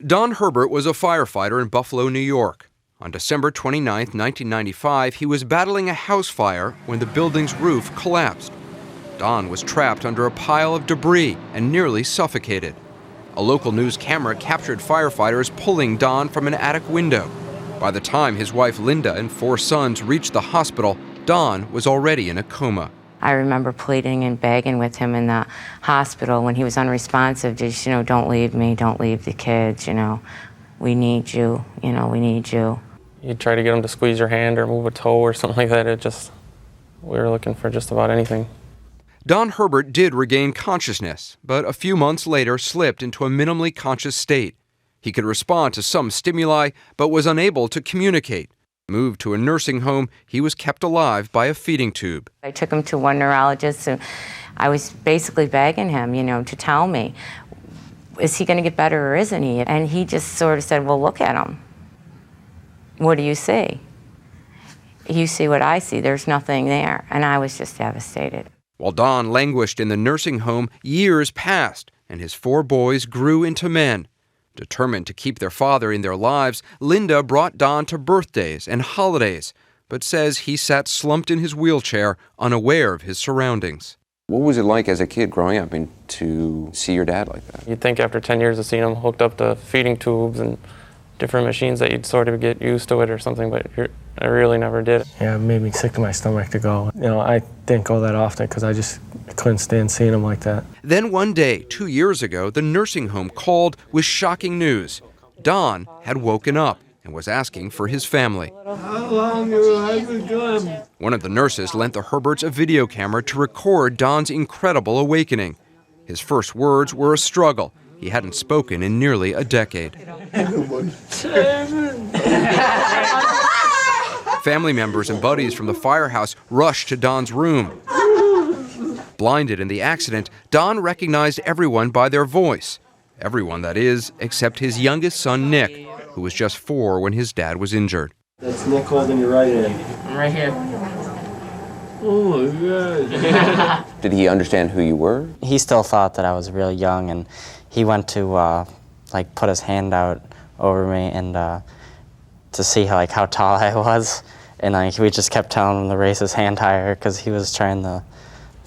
Don Herbert was a firefighter in Buffalo, New York. On December 29, 1995, he was battling a house fire when the building's roof collapsed. Don was trapped under a pile of debris and nearly suffocated. A local news camera captured firefighters pulling Don from an attic window. By the time his wife Linda and 4 sons reached the hospital, Don was already in a coma. I remember pleading and begging with him in the hospital when he was unresponsive, just, don't leave me, don't leave the kids, we need you, we need you. You try to get him to squeeze your hand or move a toe or something like that. We were looking for just about anything. Don Herbert did regain consciousness, but a few months later slipped into a minimally conscious state. He could respond to some stimuli, but was unable to communicate. Moved to a nursing home, he was kept alive by a feeding tube. I took him to one neurologist, and I was basically begging him, to tell me, is he going to get better or isn't he? And he just sort of said, well, look at him. What do you see? You see what I see. There's nothing there. And I was just devastated. While Don languished in the nursing home, years passed, and his 4 boys grew into men. Determined to keep their father in their lives, Linda brought Don to birthdays and holidays, but says he sat slumped in his wheelchair, unaware of his surroundings. What was it like as a kid growing up to see your dad like that? You'd think after 10 years of seeing him hooked up to feeding tubes and different machines that you'd sort of get used to it or something, but I really never did. Yeah, it made me sick to my stomach to go. I didn't go that often because I just couldn't stand seeing him like that. Then one day, 2 years ago, the nursing home called with shocking news. Don had woken up and was asking for his family. How long have you been doing? One of the nurses lent the Herberts a video camera to record Don's incredible awakening. His first words were a struggle. He hadn't spoken in nearly a decade. Family members and buddies from the firehouse rushed to Don's room. Blinded in the accident, Don recognized everyone by their voice. Everyone, that is, except his youngest son, Nick, who was just 4 when his dad was injured. That's Nick holding your right hand. I'm right here. Oh, my God. Did he understand who you were? He still thought that I was real young, and he went to put his hand out over me and to see how tall I was, and we just kept telling him to raise his hand higher because he was trying to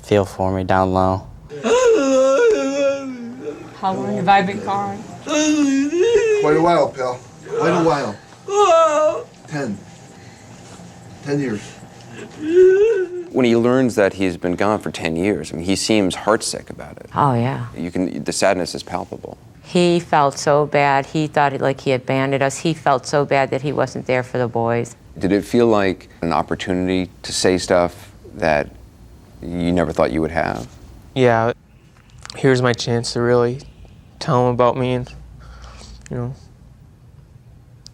feel for me down low. How long have I been gone? Quite a while, pal. Quite a while. 10 years. When he learns that he's been gone for 10 years, he seems heartsick about it. Oh, yeah. The sadness is palpable. He felt so bad. He thought he had abandoned us. He felt so bad that he wasn't there for the boys. Did it feel like an opportunity to say stuff that you never thought you would have? Yeah, here's my chance to really tell him about me and,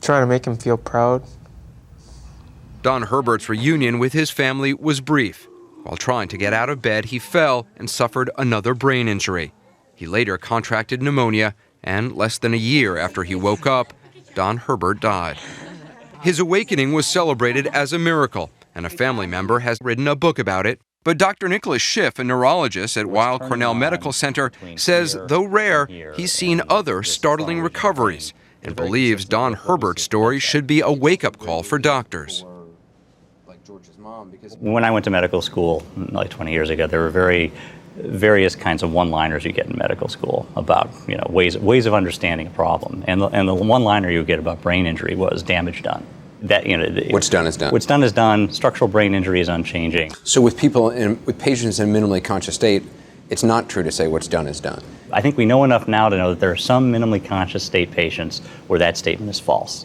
trying to make him feel proud. Don Herbert's reunion with his family was brief. While trying to get out of bed, he fell and suffered another brain injury. He later contracted pneumonia, and less than a year after he woke up, Don Herbert died. His awakening was celebrated as a miracle, and a family member has written a book about it. But Dr. Nicholas Schiff, a neurologist at Weill Cornell Medical Center, says, though rare, he's seen other startling recoveries and believes Don Herbert's story should be a wake-up call for doctors. When I went to medical school like 20 years ago, there were various kinds of one-liners you get in medical school about ways of understanding a problem, and the one-liner you get about brain injury was damage done. That what's done is done. What's done is done. Structural brain injury is unchanging. So with patients in a minimally conscious state, it's not true to say what's done is done. I think we know enough now to know that there are some minimally conscious state patients where that statement is false.